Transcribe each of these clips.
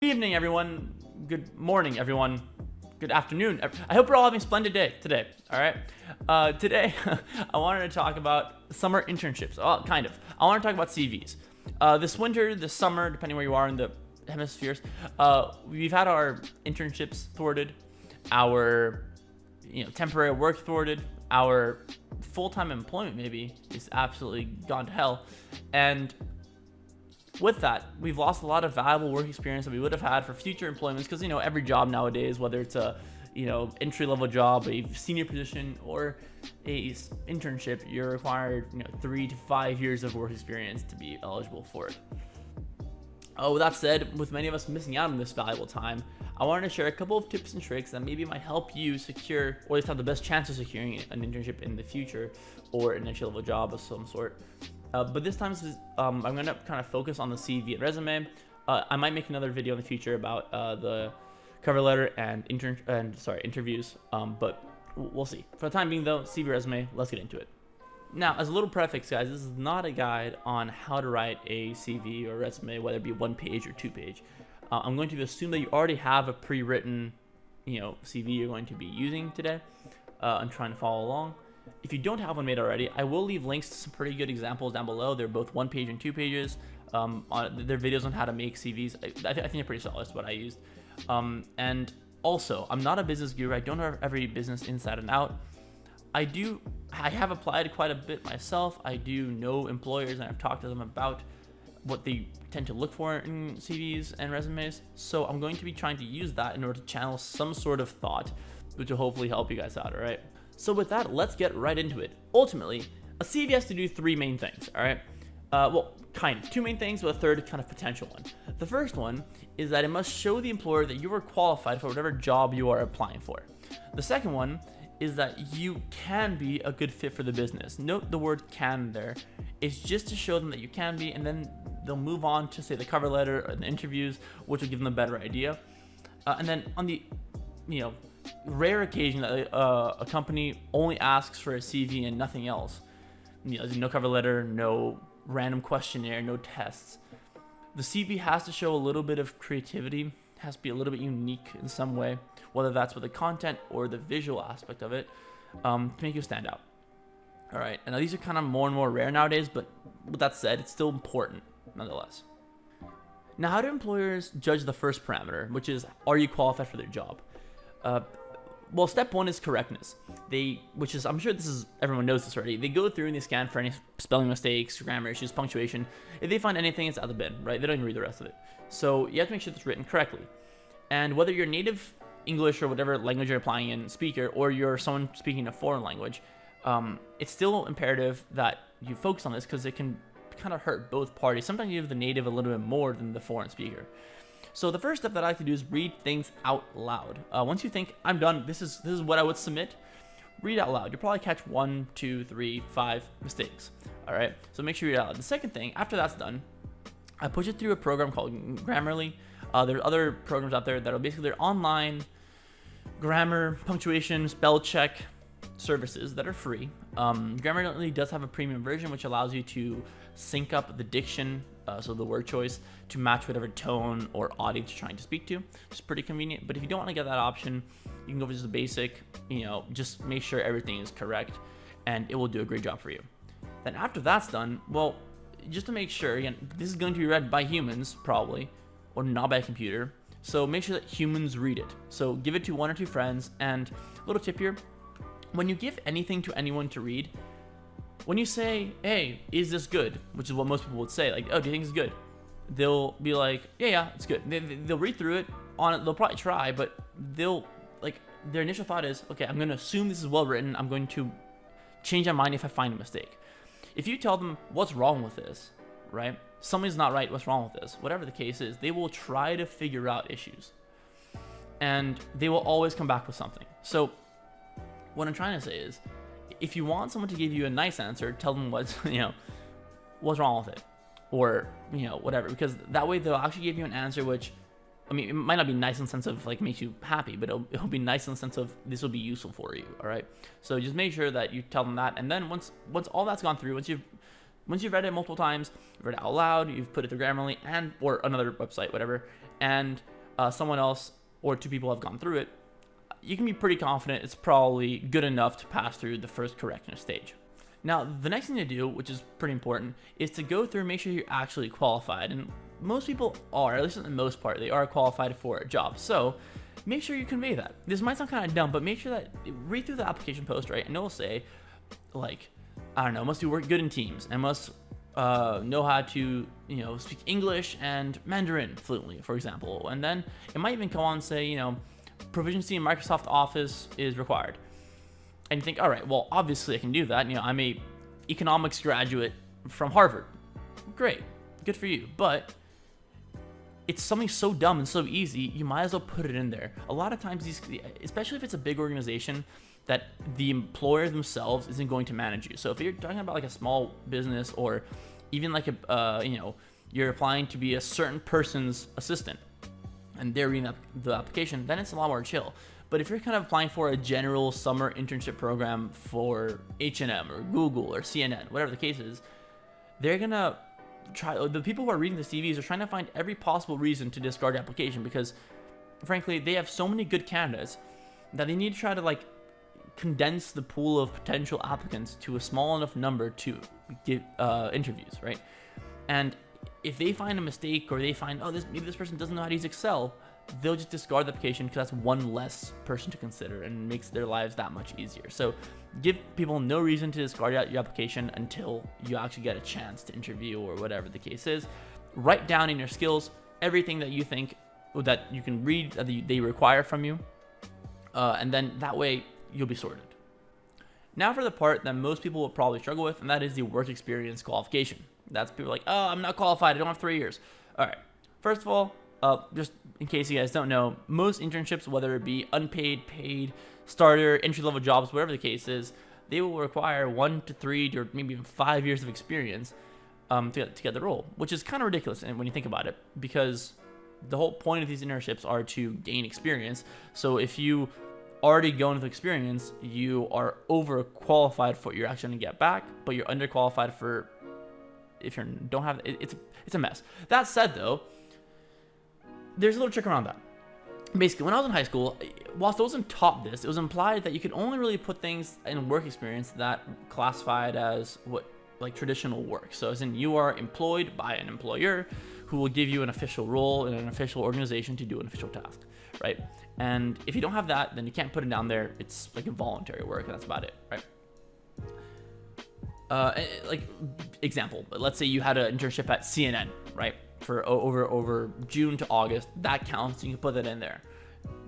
Evening, everyone. Good morning, everyone. Good afternoon. I hope we're all having a splendid day today. All right. Today, I wanted to talk about summer internships. Well, kind of. I want to talk about CVs. This winter, this summer, depending where you are in the hemispheres, we've had our internships thwarted, our temporary work thwarted, our full-time employment maybe is absolutely gone to hell, and with that, we've lost a lot of valuable work experience that we would have had for future employments because, every job nowadays, whether it's a, entry-level job, a senior position, or a internship, you're required, 3 to 5 years of work experience to be eligible for it. With that said, with many of us missing out on this valuable time, I wanted to share a couple of tips and tricks that maybe might help you secure, or at least have the best chance of securing an internship in the future, or an entry-level job of some sort. But this time, I'm going to kind of focus on the CV and resume. I might make another video in the future about the cover letter and interviews, but we'll see. For the time being, though, CV, resume, let's get into it. Now, as a little prefix, guys, this is not a guide on how to write a CV or resume, whether it be 1 page or 2 page. I'm going to assume that you already have a pre-written, CV you're going to be using today. I'm trying to follow along. If you don't have one made already, I will leave links to some pretty good examples down below. They're both 1 page and 2 pages. Their videos on how to make CVs. I think they're pretty solid. That's what I used. And also, I'm not a business guru. I don't know every business inside and out. I have applied quite a bit myself. I do know employers, and I've talked to them about what they tend to look for in CVs and resumes. So I'm going to be trying to use that in order to channel some sort of thought, which will hopefully help you guys out, all right? So with that, let's get right into it. Ultimately, a CV has to do 3 main things, all right? Kind of 2 main things, but a third kind of potential one. The first one is that it must show the employer that you are qualified for whatever job you are applying for. The second one is that you can be a good fit for the business. Note the word can there. It's just to show them that you can be, and then they'll move on to, say, the cover letter or the interviews, which will give them a better idea. And then on the, rare occasion that a company only asks for a CV and nothing else, no cover letter, no random questionnaire, no tests, the CV has to show a little bit of creativity, has to be a little bit unique in some way, whether that's with the content or the visual aspect of it, to make you stand out. All right, and now these are kind of more and more rare nowadays, but with that said, it's still important nonetheless. Now, how do employers judge the first parameter, which is, are you qualified for their job? Well, step 1 is correctness. I'm sure everyone knows this already. They go through and they scan for any spelling mistakes, grammar issues, punctuation. If they find anything, it's out the bin, right? They don't even read the rest of it. So you have to make sure it's written correctly. And whether you're native English or whatever language you're applying in speaker, or you're someone speaking a foreign language, it's still imperative that you focus on this because it can kind of hurt both parties. Sometimes you give the native a little bit more than the foreign speaker. So the first step that I like to do is read things out loud. Once you think, I'm done, this is what I would submit, read out loud. You'll probably catch 1, 2, 3, 5 mistakes. All right, so make sure you read out loud. The second thing, after that's done, I push it through a program called Grammarly. There are other programs out there that are basically online grammar, punctuation, spell check services that are free. Grammarly does have a premium version, which allows you to sync up the diction, so the word choice, to match whatever tone or audience you're trying to speak to. It's pretty convenient, but if you don't want to get that option, you can go for just the basic, just make sure everything is correct, and it will do a great job for you. Then after that's done, well, just to make sure, again, this is going to be read by humans, probably, or not by a computer, so make sure that humans read it. So give it to 1 or 2 friends, and a little tip here, when you give anything to anyone to read, when you say, hey, is this good? Which is what most people would say, like, oh, do you think it's good? They'll be like, yeah, it's good. They'll read through it, they'll probably try, but their initial thought is, okay, I'm going to assume this is well written. I'm going to change my mind if I find a mistake. If you tell them, what's wrong with this, right? Something's not right, what's wrong with this? Whatever the case is, they will try to figure out issues. And they will always come back with something. So what I'm trying to say is, if you want someone to give you a nice answer, tell them what's wrong with it, or whatever, because that way they'll actually give you an answer which, it might not be nice in the sense of makes you happy, but it'll be nice in the sense of this will be useful for you. All right, so just make sure that you tell them that, and then once all that's gone through, once you've read it multiple times, you've read it out loud, you've put it through Grammarly or another website, whatever, and someone else or two people have gone through it, you can be pretty confident it's probably good enough to pass through the first correction stage. Now, the next thing to do, which is pretty important, is to go through and make sure you're actually qualified. And most people are, at least for the most part, they are qualified for a job. So make sure you convey that. This might sound kind of dumb, but make sure that read through the application post, right? And it'll say, like, I don't know, must be work good in teams and must know how to, speak English and Mandarin fluently, for example. And then it might even go on and say, proficiency in Microsoft Office is required. And you think, all right, well, obviously I can do that. I'm a economics graduate from Harvard. Great, good for you. But it's something so dumb and so easy, you might as well put it in there. A lot of times, especially if it's a big organization, that the employer themselves isn't going to manage you. So if you're talking about like a small business, or even like you're applying to be a certain person's assistant and they're reading the application, then it's a lot more chill. But if you're kind of applying for a general summer internship program for H&M or Google or CNN, whatever the case is, they're gonna the people who are reading the CVs are trying to find every possible reason to discard the application, because frankly, they have so many good candidates that they need to try to condense the pool of potential applicants to a small enough number to give interviews, right? And if they find a mistake, or they find, maybe this person doesn't know how to use Excel, they'll just discard the application, because that's one less person to consider and makes their lives that much easier. So give people no reason to discard your application until you actually get a chance to interview or whatever the case is. Write down in your skills everything that you think that you can read that they require from you, and then that way you'll be sorted. Now for the part that most people will probably struggle with, and that is the work experience qualification. That's people like, oh, I'm not qualified, I don't have 3 years. All right, first of all, just in case you guys don't know, most internships, whether it be unpaid, paid, starter, entry-level jobs, whatever the case is, they will require 1 to 3 or maybe even 5 years of experience to get the role, which is kind of ridiculous when you think about it, because the whole point of these internships are to gain experience. So if you already go into experience, you are overqualified for what you're actually going to get back, but you're underqualified for if you don't have it. It's a mess. That said, though, there's a little trick around that. Basically, when I was in high school, whilst I wasn't taught this, it was implied that you could only really put things in work experience that classified as traditional work. So as in, you are employed by an employer who will give you an official role in an official organization to do an official task, right? And if you don't have that, then you can't put it down there. It's like involuntary work, and that's about it, right? Example, let's say you had an internship at CNN, right? For over June to August, that counts. You can put that in there.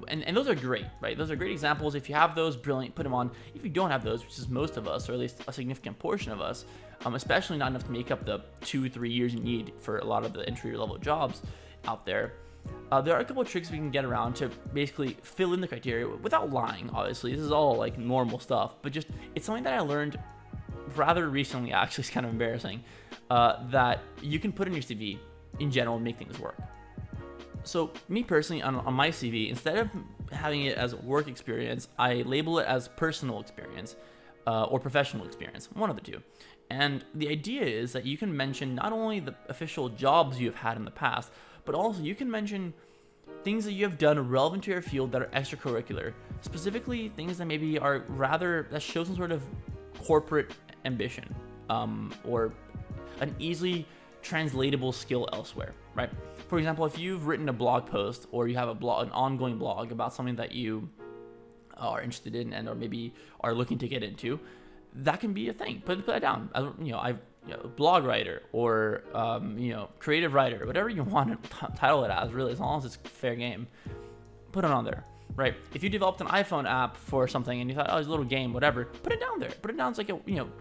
And those are great, right? Those are great examples. If you have those, brilliant, put them on. If you don't have those, which is most of us, or at least a significant portion of us, especially not enough to make up the 2-3 years you need for a lot of the entry-level jobs out there, there are a couple of tricks we can get around to basically fill in the criteria without lying, obviously. This is all normal stuff, but just, it's something that I learned rather recently, actually. It's kind of embarrassing, that you can put in your CV in general and make things work. So me personally, on my CV, instead of having it as work experience, I label it as personal experience or professional experience, one of the two. And the idea is that you can mention not only the official jobs you have had in the past, but also you can mention things that you have done relevant to your field that are extracurricular, specifically things that maybe are that show some sort of corporate ambition, or an easily translatable skill elsewhere, right? For example, if you've written a blog post, or you have an ongoing blog about something that you are interested in or maybe are looking to get into, that can be a thing. Put that down. Blog writer, or creative writer, whatever you want to title it as, really, as long as it's fair game. Put it on there, right? If you developed an iPhone app for something and you thought, it's a little game, whatever, put it down there. Put it down as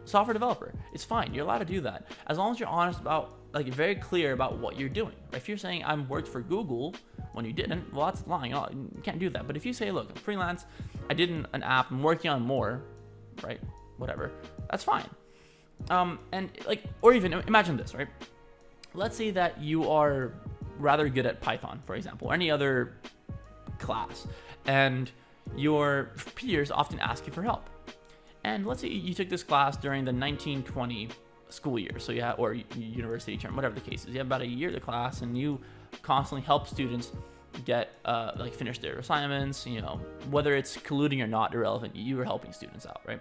software developer. It's fine. You're allowed to do that as long as you're honest about, very clear about what you're doing. If you're saying I'm worked for Google when you didn't, well, that's lying. You can't do that. But if you say, look, I'm freelance, I did an app, I'm working on more, right? Whatever, that's fine. Or even imagine this, right? Let's say that you are rather good at Python, for example, or any other class, and your peers often ask you for help. And let's say you took this class during the 1920 school year, or university term, whatever the case is. You have about a year of the class, and you constantly help students get like finish their assignments, whether it's colluding or not, irrelevant. You are helping students out, right?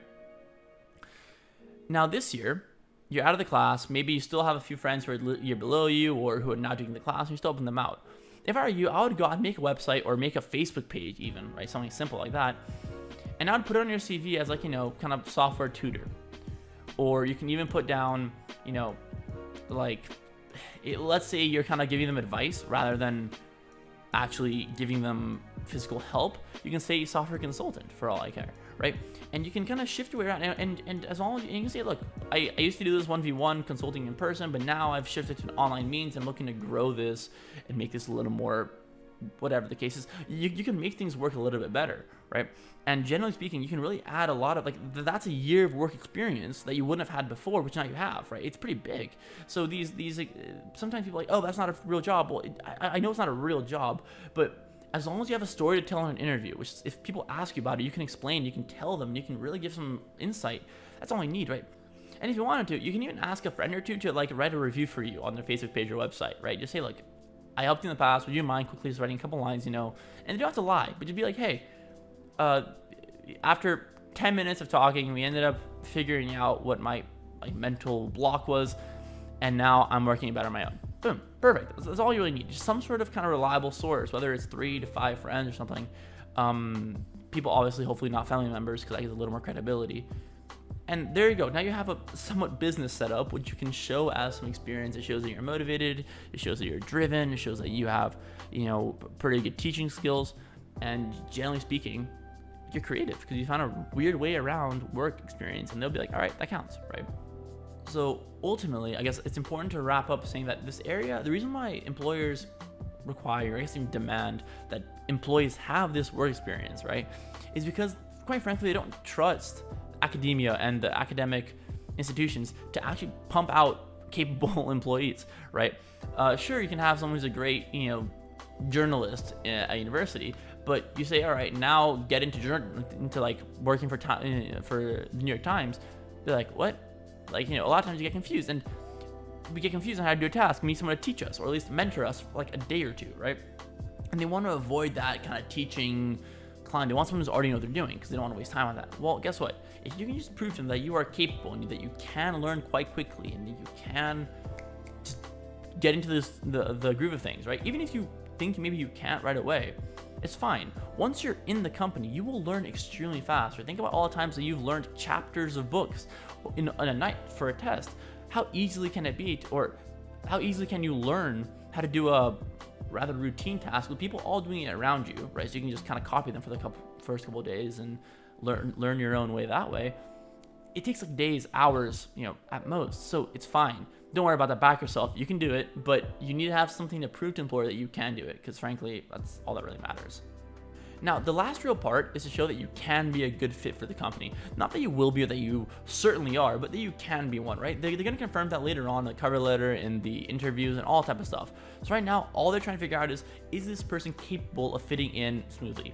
Now this year, you're out of the class. Maybe you still have a few friends who are a year below you or who are not doing the class, and you still helping them out. If I were you, I would go out and make a website or make a Facebook page even, right? Something simple like that. And I would put it on your CV as like, kind of software tutor. Or you can even put down, let's say you're kind of giving them advice rather than actually giving them physical help. You can say software consultant for all I care, right? And you can kind of shift your way around, and as long as you can say, look, I used to do this 1v1 consulting in person, but now I've shifted to an online means. I'm looking to grow this and make this a little more, whatever the case is. You can make things work a little bit better, right? And generally speaking, you can really add a lot of, that's a year of work experience that you wouldn't have had before, which now you have, right? It's pretty big. So these sometimes people are like, oh, that's not a real job. Well, I know it's not a real job, but as long as you have a story to tell in an interview, which if people ask you about it, you can explain, you can tell them, you can really give some insight. That's all you need, right? And if you wanted to, you can even ask a friend or two to write a review for you on their Facebook page or website, right? Just say, look, I helped you in the past. Would you mind quickly just writing a couple lines, And you don't have to lie, but you'd be like, hey, after 10 minutes of talking, we ended up figuring out what my mental block was, and now I'm working better on my own. Boom, perfect. That's all you really need. Just some sort of kind of reliable source, whether it's 3 to 5 friends or something. People obviously, hopefully not family members, because that gives a little more credibility. And there you go. Now you have a somewhat business setup, which you can show as some experience. It shows that you're motivated. It shows that you're driven. It shows that you have, pretty good teaching skills. And generally speaking, you're creative because you found a weird way around work experience, and they'll be like, all right, that counts, right? So ultimately, I guess it's important to wrap up saying that this area, the reason why employers require, I guess even demand, that employees have this work experience, right, is because, quite frankly, they don't trust academia and the academic institutions to actually pump out capable employees, right? Sure, you can have someone who's a great, journalist at university, but you say, all right, now get into working for the New York Times. They're like, what? A lot of times you get confused, and we get confused on how to do a task. We need someone to teach us, or at least mentor us for a day or two, right? And they want to avoid that kind of teaching climb. They want someone who's already know what they're doing because they don't want to waste time on that. Well, guess what? If you can just prove to them that you are capable and that you can learn quite quickly and that you can just get into the groove of things, right? Even if you think maybe you can't right away, it's fine. Once you're in the company, you will learn extremely fast. Or think about all the times that you've learned chapters of books in a night for a test. How easily can it be, or how easily can you learn how to do a rather routine task with people all doing it around you, right? So you can just kind of copy them for the first couple of days and learn your own way that way. It takes days, hours, at most. So it's fine. Don't worry about that. Back yourself. You can do it, but you need to have something to prove to employer that you can do it, because frankly, that's all that really matters. Now, the last real part is to show that you can be a good fit for the company. Not that you will be or that you certainly are, but that you can be one, right? They're going to confirm that later on, the cover letter and the interviews and all type of stuff. So right now, all they're trying to figure out is this person capable of fitting in smoothly?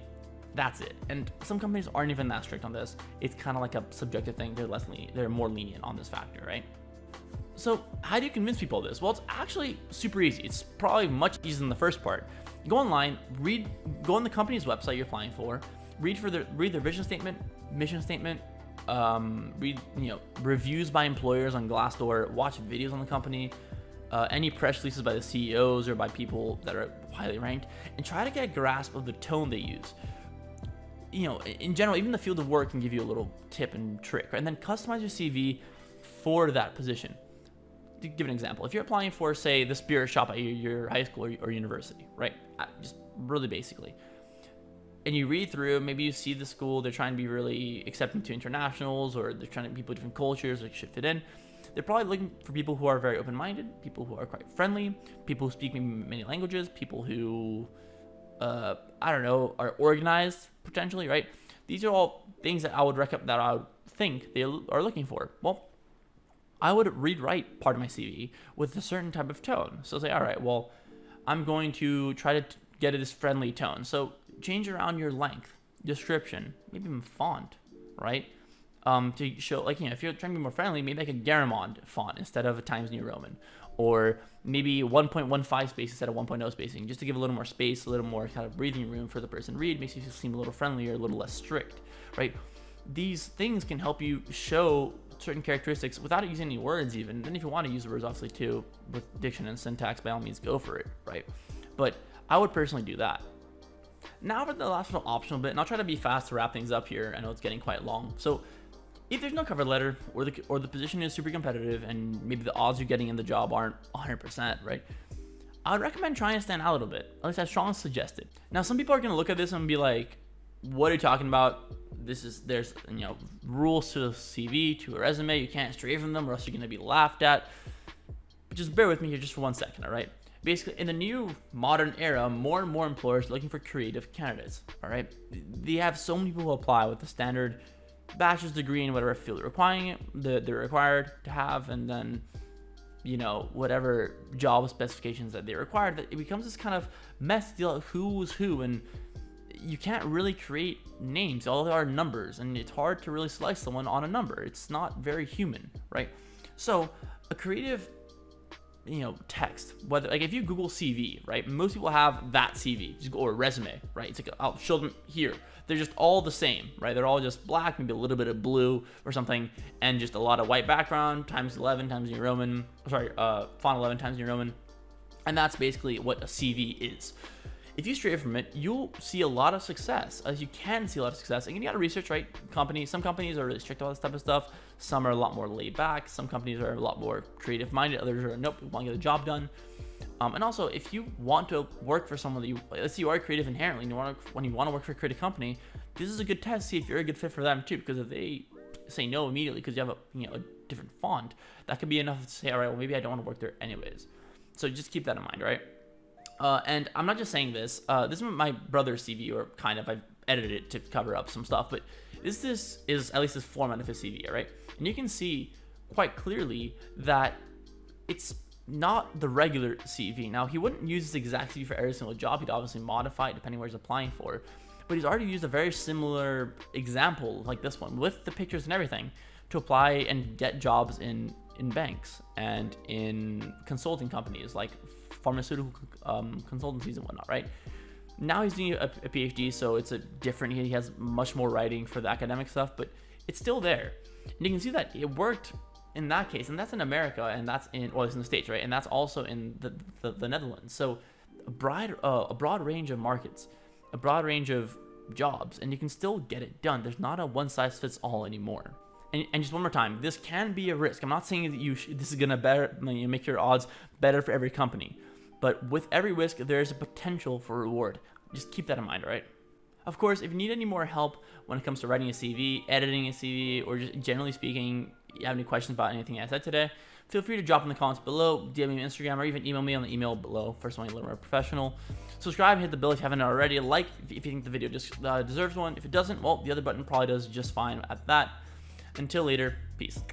That's it. And some companies aren't even that strict on this. It's kind of like a subjective thing. They're more lenient on this factor, right? So how do you convince people of this? Well, it's actually super easy. It's probably much easier than the first part. Go online, go on the company's website you're applying for, read their vision statement, mission statement, read reviews by employers on Glassdoor, watch videos on the company, any press releases by the CEOs or by people that are highly ranked, and try to get a grasp of the tone they use. In general, even the field of work can give you a little tip and trick, right? And then customize your CV for that position. To give an example, if you're applying for, say, the spirit shop at your high school or university, right? Just really basically. And you read through, maybe you see the school, they're trying to be really accepting to internationals, or they're trying to people with different cultures, should fit in. They're probably looking for people who are very open-minded, people who are quite friendly, people who speak many languages, people who, are organized potentially, right? These are all things that I would recommend, that I would think they are looking for. Well, I would rewrite part of my CV with a certain type of tone. So say, all right, well, I'm going to try to get this friendly tone. So change around your length, description, maybe even font, right? To show, if you're trying to be more friendly, maybe like a Garamond font instead of a Times New Roman. or maybe 1.15 space instead of 1.0 spacing, just to give a little more space, a little more kind of breathing room for the person to read. Makes you seem a little friendlier, a little less strict, right? These things can help you show certain characteristics without using any words even. Then if you want to use the words, obviously too, with diction and syntax, by all means go for it, right? But I would personally do that. Now for the last little optional bit, and I'll try to be fast to wrap things up here. I know it's getting quite long. So if there's no cover letter, or the position is super competitive and maybe the odds you're getting in the job aren't 100%, right? I would recommend trying to stand out a little bit, at least as strongly suggested. Now some people are going to look at this and be like, what are you talking about? There's rules to a CV, to a resume. You can't stray from them or else you're going to be laughed at. But just bear with me here just for 1 second, all right? Basically, in the new modern era, more and more employers are looking for creative candidates, all right? They have so many people who apply with the standard bachelor's degree in whatever field they're required to have, and then, whatever job specifications that they require, that it becomes this kind of mess deal of who's who, and you can't really create names. All there are numbers, and it's hard to really slice someone on a number. It's not very human, right? So a creative text, whether like if you Google CV, right, most people have that CV or resume, right? It's like, I'll show them here. They're just all the same, right? They're all just black, maybe a little bit of blue or something, and just a lot of white background times 11 times New Roman, font 11 times New Roman, and that's basically what a CV is. If you stray from it, you'll see a lot of success, as you can see a lot of success. And you got to research, right? Some companies are really strict about this type of stuff. Some are a lot more laid back. Some companies are a lot more creative minded. Others are, nope, we want to get the job done. And also, if you want to work for someone let's say you are creative inherently, and when you want to work for a creative company, this is a good test to see if you're a good fit for them too. Because if they say no immediately because you have a different font, that could be enough to say, all right, well, maybe I don't want to work there anyways. So just keep that in mind, right? And I'm not just saying this. This is my brother's CV, or kind of. I've edited it to cover up some stuff, but this is at least this format of his CV, right? And you can see quite clearly that it's not the regular CV. Now, he wouldn't use this exact CV for every single job. He'd obviously modify it depending where he's applying for. But he's already used a very similar example like this one with the pictures and everything to apply and get jobs in banks and in consulting companies like pharmaceutical consultancies and whatnot, right? Now he's doing a PhD, so it's he has much more writing for the academic stuff, but it's still there. And you can see that it worked in that case, and that's in America, and it's in the States, right? And that's also in the Netherlands. So a broad range of markets, a broad range of jobs, and you can still get it done. There's not a one size fits all anymore. And just one more time, this can be a risk. I'm not saying that this is gonna make your odds better for every company, but with every risk, there is a potential for reward. Just keep that in mind, all right? Of course, if you need any more help when it comes to writing a CV, editing a CV, or just generally speaking, you have any questions about anything I said today, feel free to drop in the comments below, DM me on Instagram, or even email me on the email below for something a little more professional. Subscribe, hit the bell if you haven't already. Like if you think the video deserves one. If it doesn't, well, the other button probably does just fine at that. Until later, peace.